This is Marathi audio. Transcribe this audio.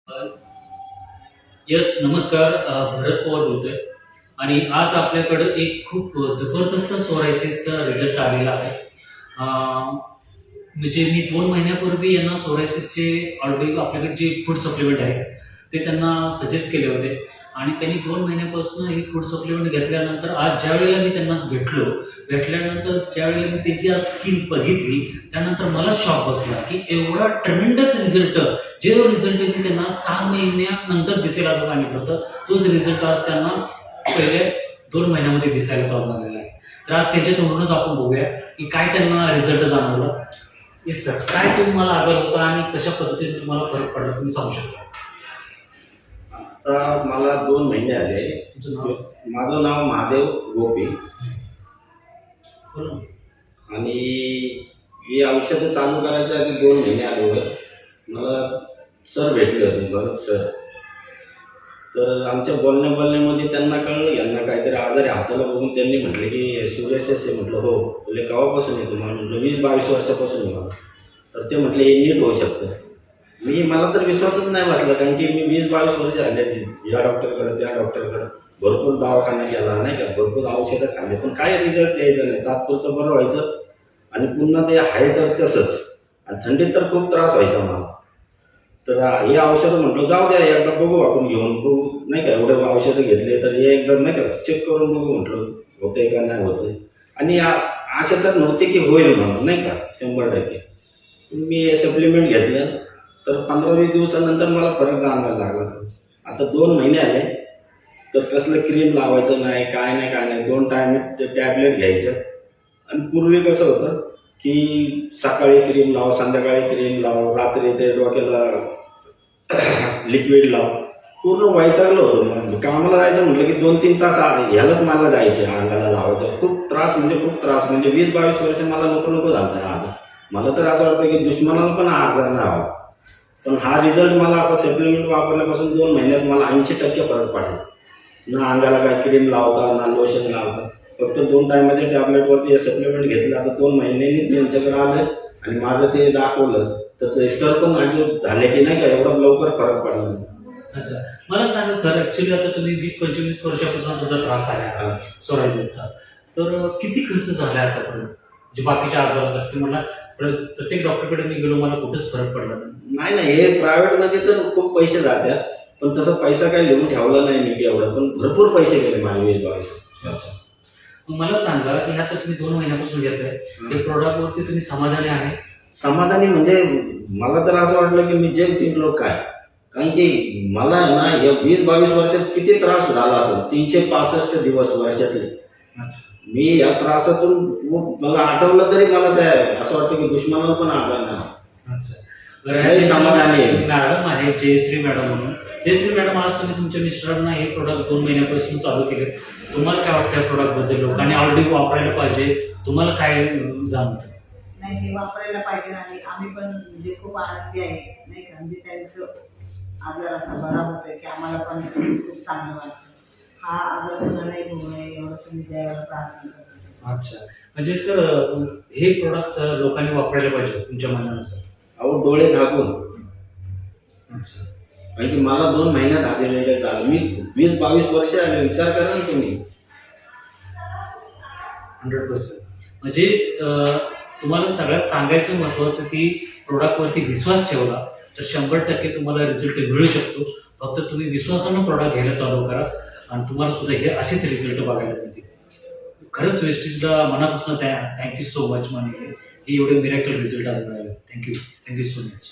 यस नमस्कार. भरत पवार बोलतोय आणि आज आपल्याकडं एक खूप जबरदस्त सोरायसिसचा रिझल्ट आलेला आहे. म्हणजे मी 2 महिन्यापूर्वी यांना सोरायसिसचे ऑलरेडी आपल्याकडे जे फूड सप्लिमेंट आहे ते त्यांना सजेस्ट केले होते आणि त्यांनी 2 महिन्यापासून हे फूड सप्लिमेंट घेतल्यानंतर आज ज्यावेळेला मी त्यांना भेटल्यानंतर ज्यावेळेला मी त्यांची आज स्किन बघितली त्यानंतर मला शॉक बसला की एवढा ट्रेमेंडस रिझल्ट, जे रिझल्ट मी त्यांना 6 महिन्यानंतर दिसेल असं सांगितलं होतं, तोच रिझल्ट आज त्यांना पहिले 2 महिन्यामध्ये दिसायला चालू झालेला आहे. तर आज त्याच्या तोंडूनच आपण बघूया की काय त्यांना रिझल्ट जाणवला. येस सर, काय तुम्हाला आजार होता आणि कशा पद्धतीने तुम्हाला फरक पडला तुम्ही सांगू शकता? आता मला 2 महिने आले. तुमचं नाव? माझं नाव महादेव गोपी बोला. आणि ही औषधं चालू करायच्या आधी 2 महिने अगोदर मला सर भेटले होते, भरत सर. तर आमच्या बोलण्यामध्ये त्यांना कळलं यांना काहीतरी आजार आहे हाताला बघून. त्यांनी म्हटले की सूर्यसेस आहे. म्हटलं हो. बोलले केव्हापासून आहे तुम्हाला? म्हटलं 20-22 वर्षापासून आहे मला. तर ते म्हटले हे नीट होऊ शकतं. मला तर विश्वासच नाही बसला, कारण की मी 20-22 वर्ष झाले या डॉक्टरकडे त्या डॉक्टरकडे भरपूर दवाखाना केला नाही का, भरपूर औषधं खाल्ले, पण काय रिझल्ट यायचं नाही. तात्पुरतं बरं व्हायचं आणि पुन्हा ते आहे तसंच. आणि थंडीत तर खूप त्रास व्हायचा मला. तर हे औषधं म्हटलं जाऊ द्या, एकदा बघू आपण घेऊन बघू नाही का. एवढे औषधं घेतले तर हे एकदा नाही का चेक करून बघू म्हटलं होतंय का नाही होतंय. आणि असे तर नव्हते की होईल म्हणून नाही का 100%. मी सप्लिमेंट घेतलं तर 15-20 दिवसानंतर मला फरक जाणवायला लागला. आता 2 महिने आले तर कसलं क्रीम लावायचं नाही, काय नाही. 2 टाइम टॅबलेट घ्यायचं. आणि पूर्वी कसं होतं की सकाळी क्रीम लाव, संध्याकाळी क्रीम लाव, रात्री ते डोक्याला लिक्विड लाव. पूर्ण वैतागलं होतं. मग कामाला जायचं म्हटलं की 2-3 तास ह्यालाच मला जायचे अंगाला लावायचं. खूप त्रास म्हणजे 20-22 वर्ष मला नको झालं आता. मला तर असं वाटतं की दुश्मनाला पण आजार नाही व्हावा. पण हा रिझल्ट मला असा सप्लिमेंट वापरल्यापासून 2 महिन्यात मला 80% फरक पडला. ना अंगाला काही क्रीम लावता ना लोशन लावता. फक्त 2 टायमाच्या टॅबलेटवरती हे सप्लिमेंट घेतलं. आता 2 महिन्यांनी यांच्याकडे आले आणि माझं ते दाखवलं तर ते सर पण माझे झाले की नाही का एवढा लवकर फरक पडला. अच्छा, मला सांगा सर, ऍक्च्युली आता तुम्ही 20-25 वर्षापासून तुमचा त्रास आहे सोरायसिसचा, तर किती खर्च झाला आतापर्यंत? जे बाकीच्या आजारासाठी मला प्रत्येक डॉक्टरकडे मी गेलो, मला कुठेच फरक पडला नाही. हे प्रायव्हेटमध्ये तर खूप पैसे जातात, पण तसं पैसा काही लिहून ठेवला नाही मी एवढं. पण भरपूर पैसे गेले माझे 20-22 वर्ष. मग मला सांगा की आता तुम्ही 2 महिन्यापासून घेताय, ते प्रोडक्टवरती तुम्ही समाधानी आहे? समाधानी म्हणजे मला तर असं वाटलं की मी जग जिंकलो काय. कारण की मला ना या 20-22 वर्षात किती त्रास झाला असेल. 365 दिवस वर्षातले मी या त्रासातून मला आठवलं तरी मला त्या असं वाटतं की दुश्मनाला पण आजार नाही. अच्छा, समाधानी मॅडम आहे जयश्री मॅडम म्हणून. जयश्री मॅडम, आज तुम्ही तुमच्या मिस्टरांना हे प्रोडक्ट 2 महिन्यापासून चालू केले, तुम्हाला काय वाटतं या प्रोडक्ट बद्दल? लोकांनी ऑलरेडी वापरायला पाहिजे, तुम्हाला काय जाणवतं? नाही, हे वापरायला पाहिजे आणि आम्ही पण म्हणजे खूप आनंदी आहे नाही का. म्हणजे त्यांचं आजार असा बरा होतोय की आम्हाला पण खूप चांगलं वाटतं. हा आजार पुन्हा नाही होऊ नये एवढं तुम्ही द्यायला प्रार्थना करतो. अच्छा, म्हणजे सर हे प्रोडक्ट लोकांनी वापरायला पाहिजे तुमच्या म्हणण्यानुसार? अहो डोळे झाकून. अच्छा, कारण की मला 2 महिन्यात आलेले झालं. मी 20-22 वर्ष आले. विचार करा ना तुम्ही. 100%. म्हणजे तुम्हाला सगळ्यात सांगायचं महत्त्वाचं की प्रोडक्टवरती विश्वास ठेवला तर 100% तुम्हाला रिझल्ट मिळू शकतो. फक्त तुम्ही विश्वासानं प्रोडक्ट घ्यायला चालू करा आणि तुम्हाला सुद्धा हे असेच रिझल्ट बघायला मिळतील. खरंच वेस्टीजला मनापासून थँक्यू सो मच. म्हणजे हे एवढे मिरेकल रिझल्ट आज मिळाले. Thank you so much.